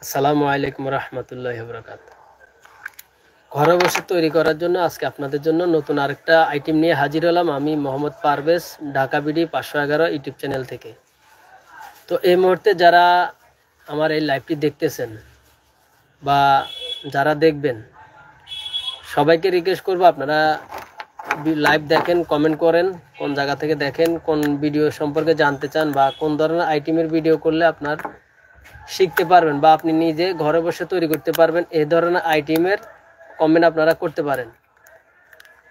আসসালামু আলাইকুম রহমতুল্লাহি ওয়া বারাকাতুহু। ঘরে বসে তৈরি করার জন্য আজকে আপনাদের জন্য নতুন আরেকটা আইটেম নিয়ে হাজির হলাম। আমি Mohammad Parvez, Dhaka BD 511 YouTube channel থেকে। তো এই মুহূর্তে যারা আমার এই লাইভটি দেখতেছেন বা যারা দেখবেন, সবাইকে রিকোয়েস্ট করব আপনারা লাইভ দেখেন, কমেন্ট করেন, কোন জায়গা থেকে দেখেন, কোন ভিডিও সম্পর্কে জানতে চান বা কোন ধরনের আইটেমের ভিডিও করলে আপনার শিখতে পারবেন বা আপনি নিজে ঘরে বসে তৈরি করতে পারবেন, এই ধরনের আইটেমের কমেন্ট আপনারা করতে পারেন।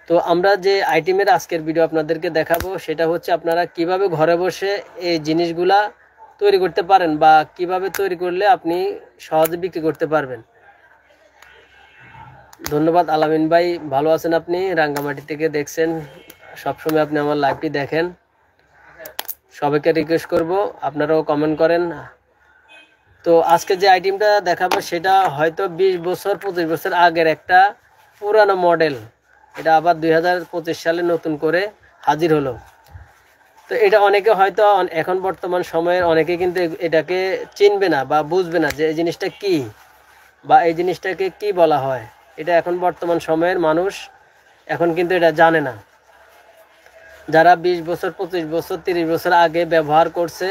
তো আমরা যে আইটেমের আজকের ভিডিও আপনাদেরকে দেখাবো সেটা হচ্ছে আপনারা কিভাবে ঘরে বসে এই জিনিসগুলা তৈরি করতে পারেন বা কিভাবে তৈরি করলে আপনি সহজে বিক্রি করতে পারবেন। ধন্যবাদ আলামিন ভাই, ভালো আছেন আপনি? রাঙ্গামাটি থেকে দেখছেন, সবসময় আপনি আমার লাইভটি দেখেন। সবাইকে রিকোয়েস্ট করব আপনারাও কমেন্ট করেন। তো আজকে যে আইটেমটা দেখাবো সেটা হয়তো 20 বছর 25 বছর আগের একটা পুরানো মডেল, এটা আবার 2025 সালে নতুন করে হাজির হলো। তো এটা অনেকে হয়তো এখন বর্তমান সময়ের অনেকে কিন্তু এটাকে চিনবে না বা বুঝবে না যে এই জিনিসটা কি বা এই জিনিসটাকে কি বলা হয়। এটা এখন বর্তমান সময়ের মানুষ এখন কিন্তু এটা জানে না। যারা 20 বছর 25 বছর 30 বছর আগে ব্যবহার করছে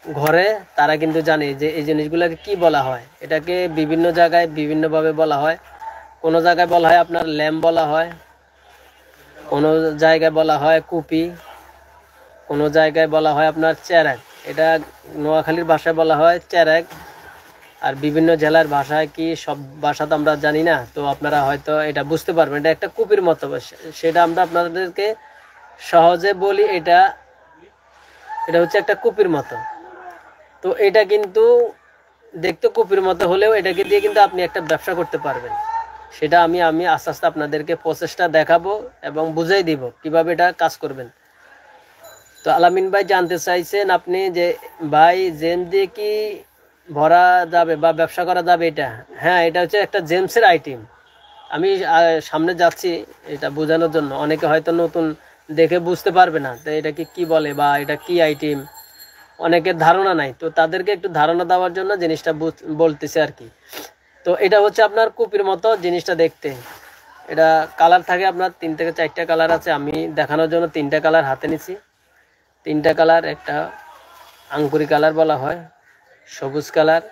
ঘরে, তারা কিন্তু জানে যে এই জিনিসগুলোকে কি বলা হয়। এটাকে বিভিন্ন জায়গায় বিভিন্নভাবে বলা হয়। কোনো জায়গায় বলা হয় আপনার ল্যাম্প বলা হয়, কোনো জায়গায় বলা হয় কুপি, কোনো জায়গায় বলা হয় আপনার চেরাক। এটা নোয়াখালীর ভাষায় বলা হয় চেরাক, আর বিভিন্ন জেলার ভাষায় কি সব ভাষা তো আমরা জানি না, তো আপনারা হয়তো এটা বুঝতে পারবেন। এটা একটা কুপির মতো, সেটা আমরা আপনাদেরকে সহজে বলি। এটা হচ্ছে একটা কুপির মতো। তো এটা কিন্তু দেখতে কপির মতো হলেও এটাকে দিয়ে কিন্তু আপনি একটা ব্যবসা করতে পারবেন। সেটা আমি আস্তে আস্তে আপনাদেরকে প্রসেসটা দেখাবো এবং বুঝাই দিব কিভাবে এটা কাজ করবেন। তো আলামিন ভাই জানতে চাইছেন আপনি যে ভাই জেম দিয়ে কি ভরা যাবে বা ব্যবসা করা যাবে? এটা হ্যাঁ, এটা হচ্ছে একটা জেমসের আইটেম। আমি সামনে যাচ্ছি এটা বোঝানোর জন্য। অনেকে হয়তো নতুন দেখে বুঝতে পারবে না তো এটাকে কি বলে বা এটা কি আইটেম, অনেকের ধারণা নাই। তো তাদেরকে একটু ধারণা দেওয়ার জন্য জিনিসটা বলতেছে আর কি। তো এটা হচ্ছে আপনার কুপির মতো জিনিসটা দেখতে। এটা কালার থাকে আপনার 3 থেকে 4টা কালার আছে। আমি দেখানোর জন্য 3টা কালার হাতে নিছি। 3টা কালার, একটা আঙ্গুরি কালার বলা হয়, সবুজ কালার,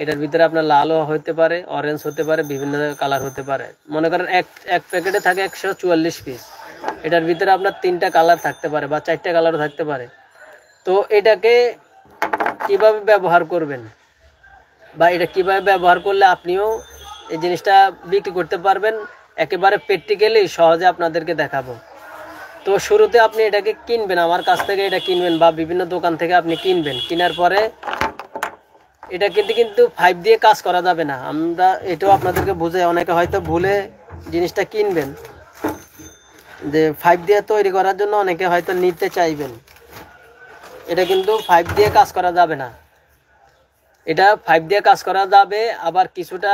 এটার ভিতরে আপনার লালও হতে পারে, অরেঞ্জ হতে পারে, বিভিন্ন কালার হতে পারে। মনে করেন এক প্যাকেটে থাকে 144 পিস। এটার ভিতরে আপনার 3টা কালার থাকতে পারে বা 4টা কালারও থাকতে পারে। তো এটাকে কিভাবে ব্যবহার করবেন বা এটা কিভাবে ব্যবহার করলে আপনিও এই জিনিসটা বিক্রি করতে পারবেন, একেবারে প্র্যাকটিক্যালি সহজে আপনাদেরকে দেখাবো। তো শুরুতে আপনি এটাকে কিনবেন, আমার কাছ থেকে এটা কিনবেন বা বিভিন্ন দোকান থেকে আপনি কিনবেন। কেনার পরে এটা কিন্তু 5 দিয়ে কাজ করা যাবে না। আমরা এটাও আপনাদেরকে বুঝাই, অনেকে হয়তো ভুলে জিনিসটা কিনবেন যে 5 দিয়ে তৈরি করার জন্য অনেকে হয়তো নিতে চাইবেন। এটা কিন্তু 5 দিয়ে কাজ করা যাবে না। এটা 5 দিয়ে কাজ করা যাবে, আবার কিছুটা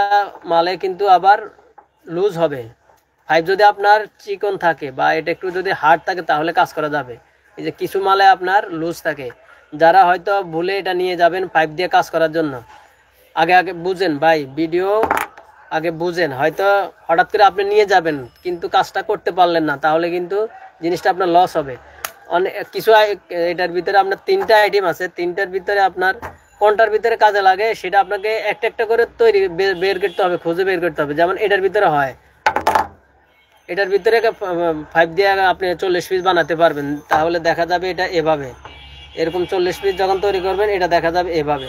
মালে কিন্তু আবার লুজ হবে। 5 যদি আপনার চিকন থাকে বা এটা একটু যদি হার্ড থাকে তাহলে কাজ করা যাবে। এই যে কিছু মালে আপনার লুজ থাকে, যারা হয়তো ভুলে এটা নিয়ে যাবেন 5 দিয়ে কাজ করার জন্য, আগে বুঝেন ভাই, ভিডিও আগে বুঝেন। হয়তো হঠাৎ করে আপনি নিয়ে যাবেন কিন্তু কাজটা করতে পারলেন না, তাহলে কিন্তু জিনিসটা আপনার লস হবে। অনেক কিছু এটার ভিতরে আপনার 3টা আইটেম আছে। 3টার ভিতরে আপনার কোনটার ভিতরে কাজে লাগে সেটা আপনাকে একটা একটা করে তৈরি বের করতে হবে, খুঁজে বের করতে হবে। যেমন এটার ভিতরে হয়, এটার ভিতরে 5 দিয়ে আপনি 40 পিস বানাতে পারবেন। তাহলে দেখা যাবে এটা এভাবে, এরকম 40 পিস যখন তৈরি করবেন এটা দেখা যাবে এভাবে।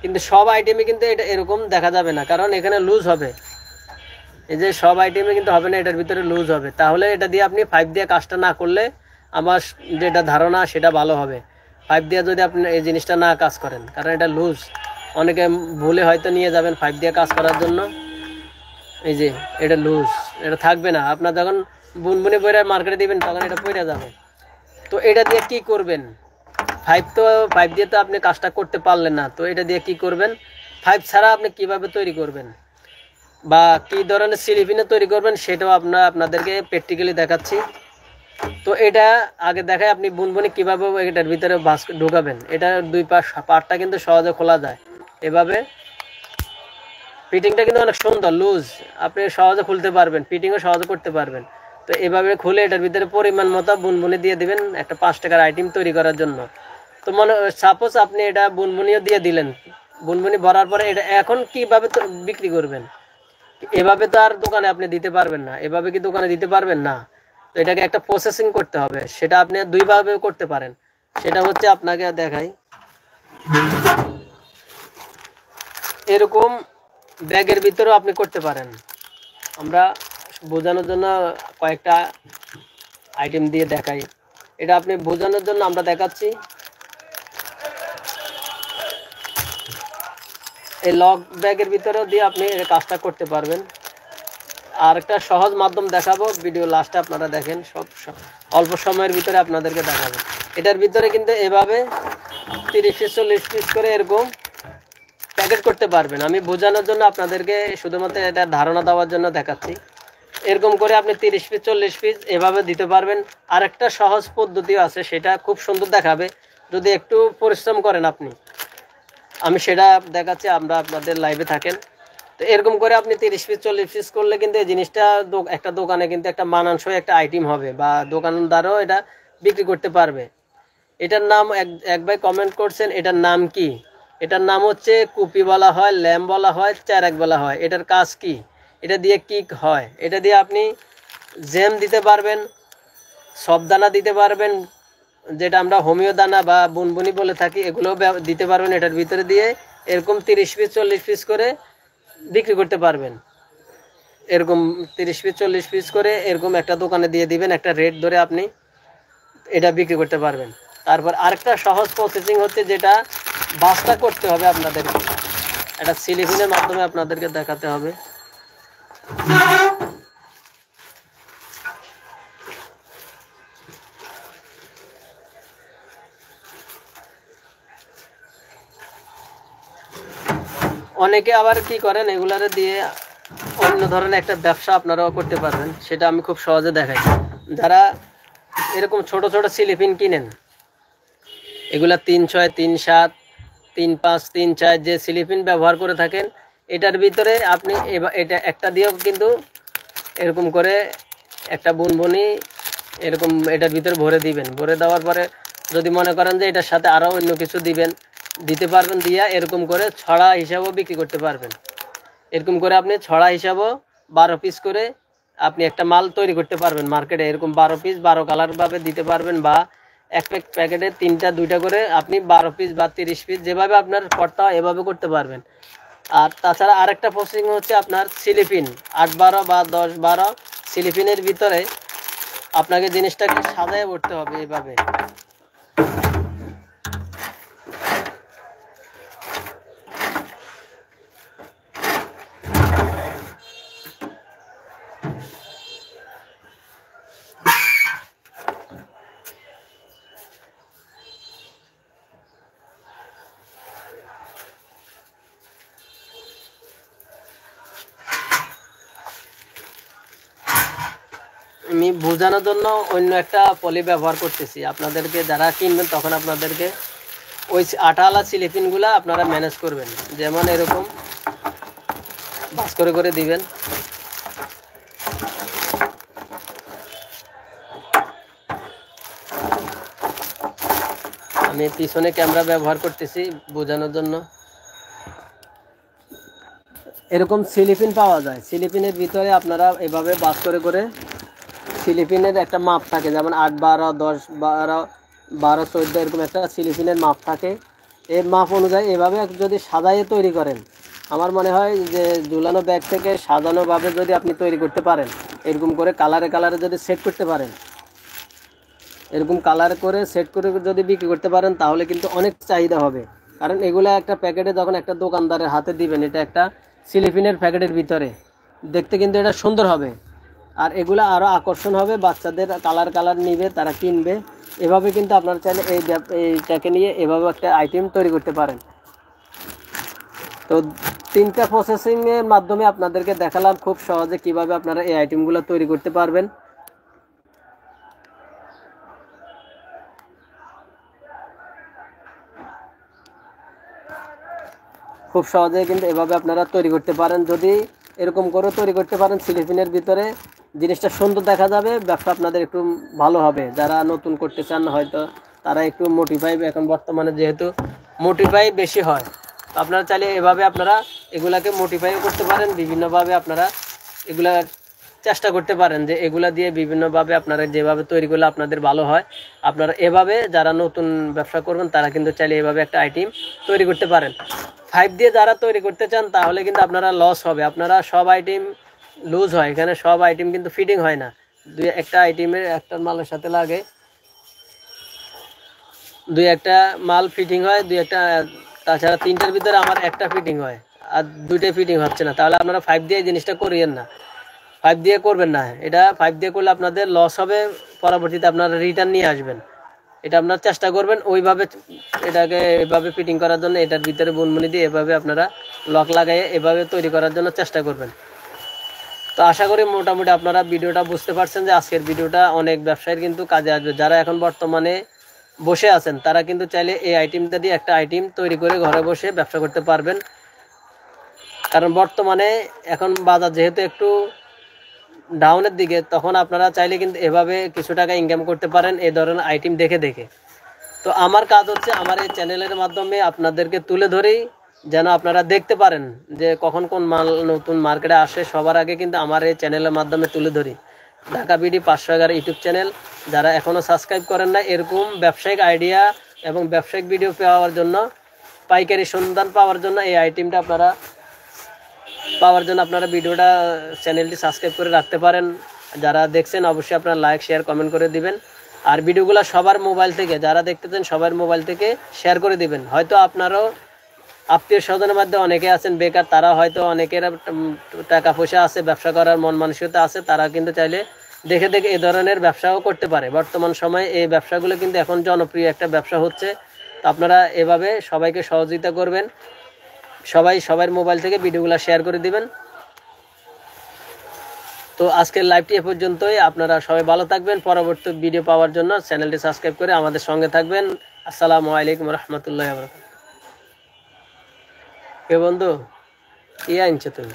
কিন্তু সব আইটেমে কিন্তু এটা এরকম দেখা যাবে না, কারণ এখানে লুজ হবে। এই যে সব আইটেমে কিন্তু হবে না, এটার ভিতরে লুজ হবে। তাহলে এটা দিয়ে আপনি 5 দিয়ে কাজটা না করলে আমার যেটা ধারণা সেটা ভালো হবে। 5 দিয়ে যদি আপনি এই জিনিসটা না কাজ করেন, কারণ এটা লুজ, অনেকে ভুলে হয়তো নিয়ে যাবেন 5 দিয়ে কাজ করার জন্য। এই যে এটা লুজ, এটা থাকবে না। আপনার যখন বুনবুনি বইরা মার্কেটে দিবেন তখন এটা পড়ে যাবে। তো এটা দিয়ে কি করবেন? 5 দিয়ে তো আপনি কাজটা করতে পারলেন না, তো এটা দিয়ে কি করবেন? 5 ছাড়া আপনি কিভাবে তৈরি করবেন বা কি ধরনের স্লিপিনে তৈরি করবেন সেটাও আপনাদেরকে প্র্যাকটিক্যালি দেখাচ্ছি। তো এটা আগে দেখায় আপনি বুনবুনি কিভাবে এটার ভিতরে ঢুকাবেন। এটা 2 পার্টটা কিন্তু সহজে খোলা যায় এভাবে। ফিটিংটা কিন্তু অনেক সুন্দর লুজ, আপনি সহজে খুলতে পারবেন, ফিটিংও সহজে করতে পারবেন। তো এভাবে খুলে এটার ভিতরে পরিমাণ মতো বুনবুনি দিয়ে দিবেন একটা 5 টাকার আইটেম তৈরি করার জন্য। তো মনে সাপোজ আপনি এটা বুনবুনিও দিয়ে দিলেন, বুনবুনি ভরার পরে এটা এখন কিভাবে বিক্রি করবেন? এভাবে তো আর দোকানে আপনি দিতে পারবেন না, এভাবে কি দোকানে দিতে পারবেন না। তো এটাকে একটা প্রসেসিং করতে হবে, সেটা আপনি দুইভাবে করতে পারেন। সেটা হচ্ছে আপনাকে দেখাই, এরকম ব্যাগের ভিতরেও আপনি করতে পারেন। আমরা বোঝানোর জন্য কয়েকটা আইটেম দিয়ে দেখাই, এটা আপনি বোঝানোর জন্য আমরা দেখাচ্ছি। এই লক ব্যাগের ভিতরেও দিয়ে আপনি এই কাজটা করতে পারবেন। আর একটা সহজ মাধ্যম দেখাবো, ভিডিও লাস্টে আপনারা দেখেন, সব অল্প সময়ের ভিতরে আপনাদেরকে দেখাবো। এটার ভিতরে কিন্তু এভাবে 30-40 পিস করে এরকম প্যাকেট করতে পারবেন। আমি বোঝানোর জন্য আপনাদেরকে শুধুমাত্র এটা ধারণা দেওয়ার জন্য দেখাচ্ছি। এরকম করে আপনি 30 পিস 40 পিস এভাবে দিতে পারবেন। আর একটা সহজ পদ্ধতিও আছে, সেটা খুব সুন্দর দেখাবে যদি একটু পরিশ্রম করেন আপনি। আমি সেটা দেখাচ্ছি, আমরা আপনাদের লাইভে থাকেন। তো এরকম করে আপনি 30 পিস 40 পিস করলে কিন্তু এই জিনিসটা একটা দোকানে কিন্তু একটা মানানসই একটা আইটেম হবে, বা দোকানদারও এটা বিক্রি করতে পারবে। এটার নাম এক ভাই কমেন্ট করছেন, এটার নাম কি? এটার নাম হচ্ছে কুপি বলা হয়, ল্যাম্প বলা হয়, চেরাক বলা হয়। এটার কাজ কি? এটা দিয়ে কি হয়? এটা দিয়ে আপনি জ্যাম দিতে পারবেন, সব দানা দিতে পারবেন, যেটা আমরা হোমিও দানা বা বুনবুনি বলে থাকি, এগুলোও দিতে পারবেন এটার ভিতরে দিয়ে। এরকম 30 পিস 40 পিস করে বিক্রি করতে পারবেন। এরকম 30 পিস 40 পিস করে এরকম একটা দোকানে দিয়ে দিবেন, একটা রেট ধরে আপনি এটা বিক্রি করতে পারবেন। তারপর আরেকটা সহজ প্রসেসিং হচ্ছে, যেটা বাসটা করতে হবে আপনাদেরকে, এটা সিলিকনের মাধ্যমে আপনাদেরকে দেখাতে হবে। অনেকে আবার কি করেন, এগুলারে দিয়ে অন্য ধরনের একটা ব্যবসা আপনারাও করতে পারবেন, সেটা আমি খুব সহজে দেখাই। যারা এরকম ছোট ছোট সিলিপিন কিনেন, এগুলা 3-6, 3-7, 3-5, 3-4 যে সিলিপিন ব্যবহার করে থাকেন, এটার ভিতরে আপনি এটা একটা দিয়েও কিন্তু এরকম করে একটা বুনবুনি এরকম এটার ভিতরে ভরে দিবেন। ভরে দেওয়ার পরে যদি মনে করেন যে এটার সাথে আরও অন্য কিছু দিতে পারবেন, দিয়া এরকম করে ছড়া হিসাবেও বিক্রি করতে পারবেন। এরকম করে আপনি ছড়া হিসাবেও 12 পিস করে আপনি একটা মাল তৈরি করতে পারবেন মার্কেটে। এরকম 12 পিস 12 কালার ভাবে দিতে পারবেন, বা এক প্যাকেটে 3টা 2টা করে আপনি 12 পিস বা 30 পিস যেভাবে আপনার করতে হয় এভাবে করতে পারবেন। আর তাছাড়া আরেকটা প্রসেসিং হচ্ছে আপনার সিলিপিন 8-12 বা 10-12 সিলিপিনের ভিতরে আপনাকে জিনিসটাকে সাজায় করতে হবে এইভাবে। আমি বোঝানোর জন্য অন্য একটা পলি ব্যবহার করতেছি আপনাদেরকে, যারা কিনবেন তখন আপনাদেরকে ওই আটাওয়ালা সিলিপিনগুলা আপনারা ম্যানেজ করবেন। যেমন এরকম বাস করে করে দিবেন। আমি পিছনে ক্যামেরা ব্যবহার করতেছি বোঝানোর জন্য। এরকম সিলিপিন পাওয়া যায়, সিলিপিনের ভিতরে আপনারা এভাবে বাস করে করে, সিলিপিনের একটা মাপ থাকে, যেমন 8-12, 10-12, 12-14 এরকম একটা সিলিপিনের মাপ থাকে। এর মাপ অনুযায়ী এভাবে যদি সাজাইয়ে তৈরি করেন, আমার মনে হয় যে ঝুলানো ব্যাগ থেকে সাজানোভাবে যদি আপনি তৈরি করতে পারেন, এরকম করে কালারে কালারে যদি সেট করতে পারেন, এরকম কালার করে সেট করে যদি বিক্রি করতে পারেন, তাহলে কিন্তু অনেক চাহিদা হবে। কারণ এগুলো একটা প্যাকেটে যখন একটা দোকানদারের হাতে দিবেন, এটা একটা সিলিপিনের প্যাকেটের ভিতরে দেখতে কিন্তু এটা সুন্দর হবে, আর এগুলো আরও আকর্ষণ হবে, বাচ্চাদের কালার কালার নিবে, তারা কিনবে। এভাবে কিন্তু আপনারা চাইলে এইটাকে নিয়ে এভাবে একটা আইটেম তৈরি করতে পারেন। তো 3টা প্রসেসিংয়ের মাধ্যমে আপনাদেরকে দেখালাম খুব সহজে কিভাবে আপনারা এই আইটেমগুলো তৈরি করতে পারবেন। খুব সহজে কিন্তু এভাবে আপনারা তৈরি করতে পারেন। যদি এরকম করে তৈরি করতে পারেন স্লিপিনের ভিতরে জিনিসটা সুন্দর দেখা যাবে, ব্যবসা আপনাদের একটু ভালো হবে। যারা নতুন করতে চান হয়তো তারা একটু মোটিফাই, এখন বর্তমানে যেহেতু মোটিফাই বেশি হয়, আপনারা চাইলে এভাবে আপনারা এগুলাকে মোটিফাইও করতে পারেন। বিভিন্নভাবে আপনারা এগুলা চেষ্টা করতে পারেন যে এগুলা দিয়ে বিভিন্নভাবে আপনারা যেভাবে তৈরি করলে আপনাদের ভালো হয়, আপনারা এভাবে যারা নতুন ব্যবসা করবেন তারা কিন্তু চাইলে এভাবে একটা আইটেম তৈরি করতে পারেন। 5 দিয়ে যারা তৈরি করতে চান তাহলে কিন্তু আপনারা লস হবে। আপনারা সব আইটেম লুজ হয়, এখানে সব আইটেম কিন্তু ফিটিং হয় না। একটা আইটেমের একটা মালের সাথে লাগে, একটা মাল ফিটিং হয়, একটা, তাছাড়া 3টার ভিতরে আমার একটা ফিটিং হয় আর 2টাই ফিটিং হচ্ছে না। তাহলে আপনারা 5 দিয়ে এই জিনিসটা করিয়েন না, 5 দিয়ে করবেন না। এটা 5 দিয়ে করলে আপনাদের লস হবে, পরবর্তীতে আপনারা রিটার্ন নিয়ে আসবেন। এটা আপনারা চেষ্টা করবেন ওইভাবে এটাকে এভাবে ফিটিং করার জন্য, এটার ভিতরে বুনবুনি দিয়ে এভাবে আপনারা লক লাগাইয়ে এভাবে তৈরি করার জন্য চেষ্টা করবেন। তো আশা করি মোটামুটি আপনারা ভিডিওটা বুঝতে পারছেন যে আজকের ভিডিওটা অনেক ব্যবসায়ীর কিন্তু কাজে আসবে। যারা এখন বর্তমানে বসে আছেন তারা কিন্তু চাইলে এই আইটেমটা দিয়ে একটা আইটেম তৈরি করে ঘরে বসে ব্যবসা করতে পারবেন। কারণ বর্তমানে এখন বাজার যেহেতু একটু ডাউনের দিকে, তখন আপনারা চাইলে কিন্তু এভাবে কিছু টাকা ইনকাম করতে পারেন এই ধরনের আইটেম দেখে দেখে। তো আমার কাজ হচ্ছে আমার এই চ্যানেলের মাধ্যমে আপনাদেরকে তুলে ধরেই যেন আপনারা দেখতে পারেন যে কখন কোন মাল নতুন মার্কেটে আসে, সবার আগে কিন্তু আমার এই চ্যানেলের মাধ্যমে তুলে ধরি। ঢাকা বিডি 511 ইউটিউব চ্যানেল যারা এখনও সাবস্ক্রাইব করেন না, এরকম ব্যবসায়িক আইডিয়া এবং ব্যবসায়িক ভিডিও পাওয়ার জন্য, পাইকারি সন্ধান পাওয়ার জন্য, এই আইটেমটা আপনারা পাওয়ার জন্য আপনারা ভিডিওটা চ্যানেলটি সাবস্ক্রাইব করে রাখতে পারেন। যারা দেখছেন অবশ্যই আপনারা লাইক শেয়ার কমেন্ট করে দিবেন। আর ভিডিওগুলো সবার মোবাইল থেকে, যারা দেখতেছেন সবার মোবাইল থেকে শেয়ার করে দিবেন। হয়তো আপনারও আত্মীয় স্বজনের মধ্যে অনেকে আছেন বেকার, তারা হয়তো অনেকের টাকা পয়সা আছে, ব্যবসা করার মন মানসিকতা আছে, তারা কিন্তু চাইলে দেখে দেখে এই ধরনের ব্যবসাও করতে পারে। বর্তমান সময়ে এই ব্যবসাগুলো কিন্তু এখন জনপ্রিয় একটা ব্যবসা হচ্ছে। তো আপনারা এভাবে সবাইকে সহযোগিতা করবেন, সবার মোবাইল থেকে ভিডিওগুলো শেয়ার করে দিবেন। তো আজকের লাইভটি এ পর্যন্তই। আপনারা সবাই ভালো থাকবেন। পরবর্তী ভিডিও পাওয়ার জন্য চ্যানেলটি সাবস্ক্রাইব করে আমাদের সঙ্গে থাকবেন। আসসালামু আলাইকুম রহমতুল্লাহ। কে বন্ধু কি আনছো তুমি?